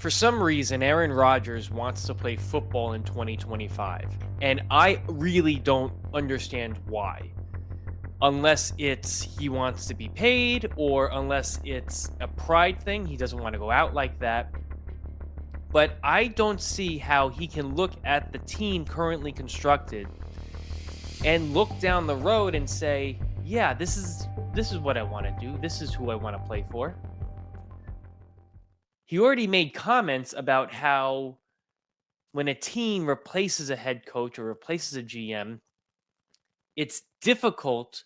For some reason, Aaron Rodgers wants to play football in 2025, and I really don't understand why. Unless it's he wants to be paid, or unless it's a pride thing, he doesn't want to go out like that. But I don't see how he can look at the team currently constructed and look down the road and say, "Yeah, this is what I want to do. This is who I want to play for." He already made comments about how when a team replaces a head coach or replaces a GM, it's difficult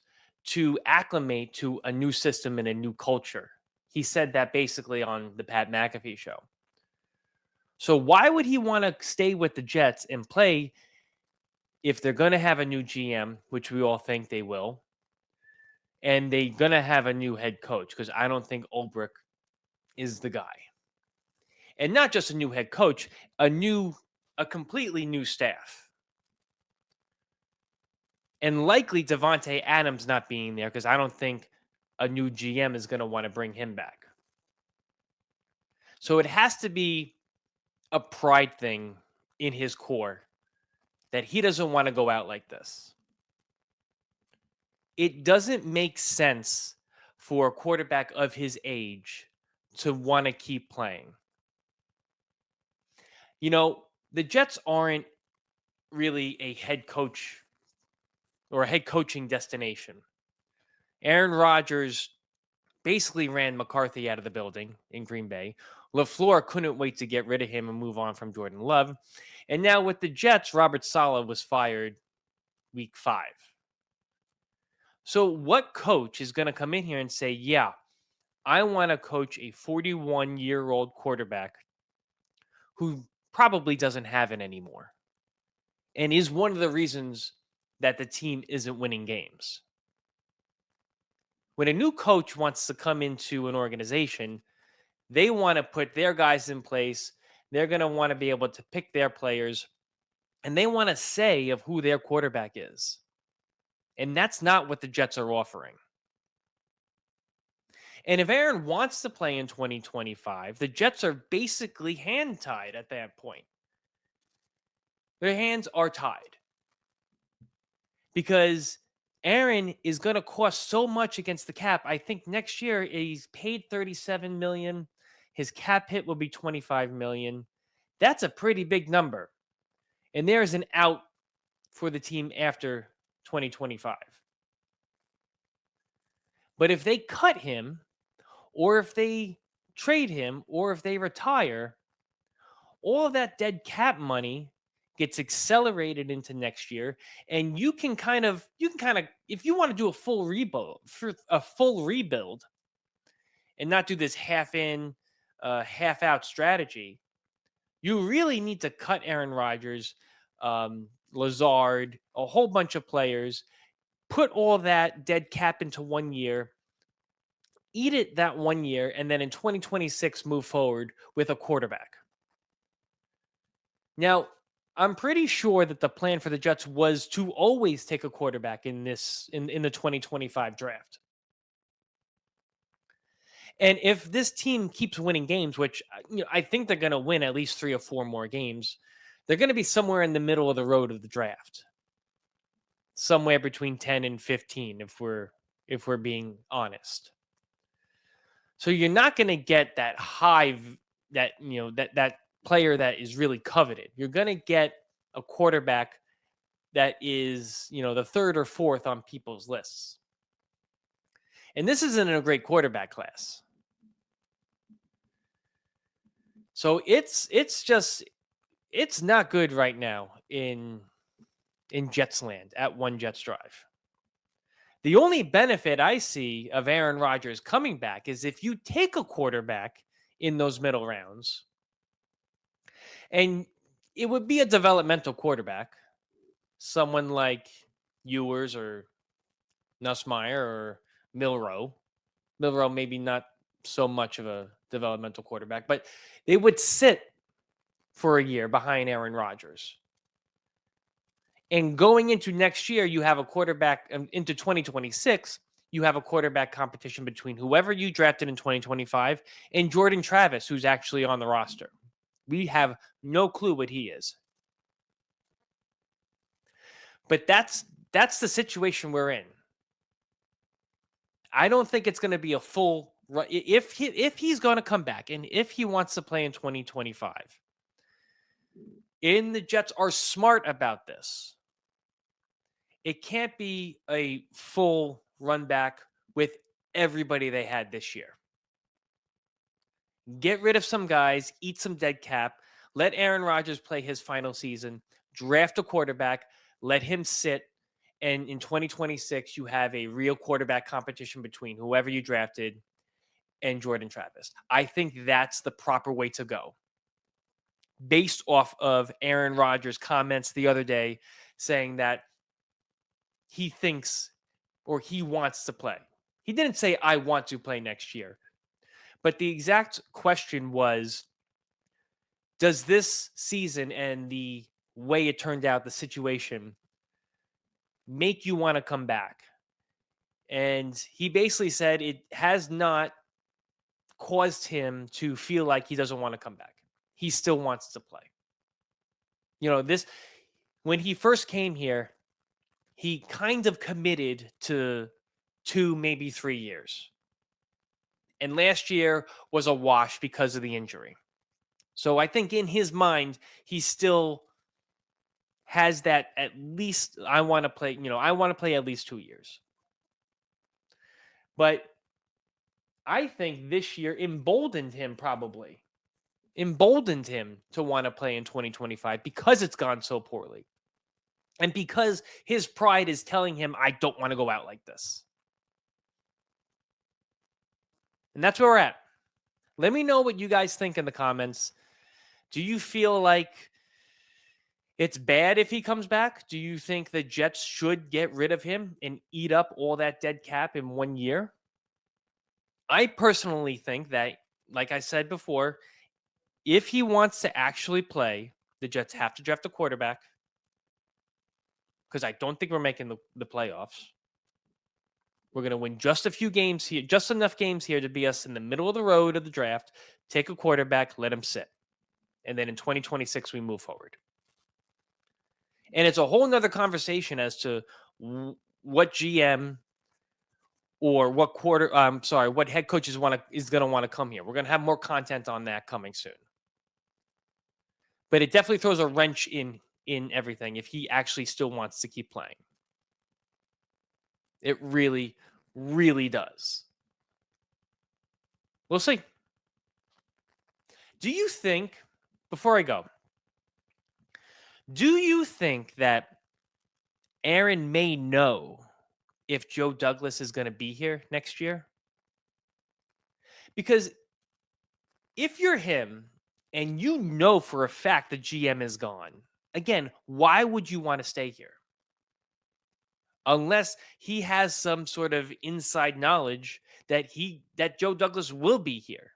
to acclimate to a new system and a new culture. He said that basically on the Pat McAfee show. So why would he want to stay with the Jets and play if they're going to have a new GM, which we all think they will, and they're going to have a new head coach? Because I don't think Ulbrich is the guy. And not just a new head coach, a completely new staff. And likely Devontae Adams not being there because I don't think a new GM is going to want to bring him back. So it has to be a pride thing in his core that he doesn't want to go out like this. It doesn't make sense for a quarterback of his age to want to keep playing. You know, the Jets aren't really a head coach or a head coaching destination. Aaron Rodgers basically ran McCarthy out of the building in Green Bay. LaFleur couldn't wait to get rid of him and move on from Jordan Love. And now with the Jets, Robert Saleh was fired week 5. So what coach is going to come in here and say, yeah, I want to coach a 41-year-old quarterback who probably doesn't have it anymore and is one of the reasons that the team isn't winning games? When a new coach wants to come into an organization, they want to put their guys in place. They're going to want to be able to pick their players, and they want a say of who their quarterback is. And that's not what the Jets are offering. And if Aaron wants to play in 2025, the Jets are basically hand-tied at that point. Their hands are tied because Aaron is going to cost so much against the cap. I think next year he's paid $37 million. His cap hit will be $25 million. That's a pretty big number. And there's an out for the team after 2025. But if they cut him, or if they trade him, or if they retire, all of that dead cap money gets accelerated into next year, and you can kind of, if you want to do a full rebuild, and not do this half in, half out strategy, you really need to cut Aaron Rodgers, Lazard, a whole bunch of players, put all that dead cap into 1 year, eat it that 1 year, and then in 2026 move forward with a quarterback. Now, I'm pretty sure that the plan for the Jets was to always take a quarterback in the 2025 draft. And if this team keeps winning games, which I think they're going to win at least 3 or 4 more games, they're going to be somewhere in the middle of the road of the draft. Somewhere between 10 and 15 if we're being honest. So you're not going to get that that player that is really coveted. You're going to get a quarterback that is, the 3rd or 4th on people's lists. And this isn't a great quarterback class. So it's not good right now in Jets land at One Jets Drive. The only benefit I see of Aaron Rodgers coming back is if you take a quarterback in those middle rounds, and it would be a developmental quarterback, someone like Ewers or Nussmeier or Milroe. Milroe maybe not so much of a developmental quarterback, but they would sit for a year behind Aaron Rodgers. And going into next year, you have a quarterback into 2026. You have a quarterback competition between whoever you drafted in 2025 and Jordan Travis, who's actually on the roster. We have no clue what he is. But that's the situation we're in. I don't think it's going to be a full if he's going to come back and if he wants to play in 2025. And the Jets are smart about this. It can't be a full run back with everybody they had this year. Get rid of some guys, eat some dead cap, let Aaron Rodgers play his final season, draft a quarterback, let him sit, and in 2026, you have a real quarterback competition between whoever you drafted and Jordan Travis. I think that's the proper way to go. Based off of Aaron Rodgers' comments the other day saying that he thinks or he wants to play. He didn't say, I want to play next year. But the exact question was, does this season and the way it turned out, the situation, make you want to come back? And he basically said it has not caused him to feel like he doesn't want to come back. He still wants to play. When he first came here, he kind of committed to 2, maybe 3 years. And last year was a wash because of the injury. So I think in his mind, he still has that at least, I want to play, I want to play at least 2 years. But I think this year emboldened him to want to play in 2025 because it's gone so poorly. And because his pride is telling him, I don't want to go out like this. And that's where we're at. Let me know what you guys think in the comments. Do you feel like it's bad if he comes back? Do you think the Jets should get rid of him and eat up all that dead cap in 1 year? I personally think that, like I said before, if he wants to actually play, the Jets have to draft a quarterback, because I don't think we're making the playoffs. We're going to win just a few games here, just enough games here to be us in the middle of the road of the draft, take a quarterback, let him sit. And then in 2026, we move forward. And it's a whole nother conversation as to what GM or what what head coaches is going to want to come here. We're going to have more content on that coming soon. But it definitely throws a wrench in everything if he actually still wants to keep playing. It really, really does. We'll see. Do you think, before I go, do you think that Aaron may know if Joe Douglas is going to be here next year? Because if you're him and you know for a fact the GM is gone, again, why would you want to stay here? Unless he has some sort of inside knowledge that Joe Douglas will be here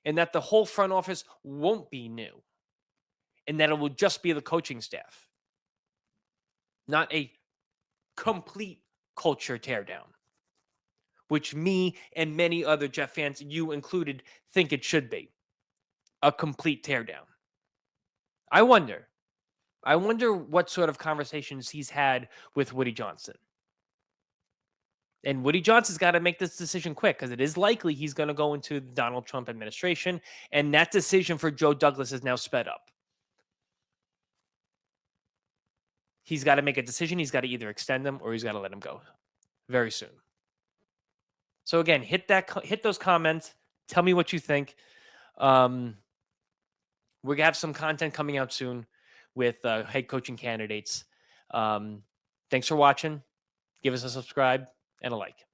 and that the whole front office won't be new and that it will just be the coaching staff, not a complete culture teardown, which me and many other Jet fans, you included, think it should be a complete teardown. I wonder what sort of conversations he's had with Woody Johnson. And Woody Johnson's got to make this decision quick because it is likely he's going to go into the Donald Trump administration. And that decision for Joe Douglas is now sped up. He's got to make a decision. He's got to either extend him or he's got to let him go very soon. So again, hit those comments. Tell me what you think. We're going to have some content coming out soon with head coaching candidates. Thanks for watching. Give us a subscribe and a like.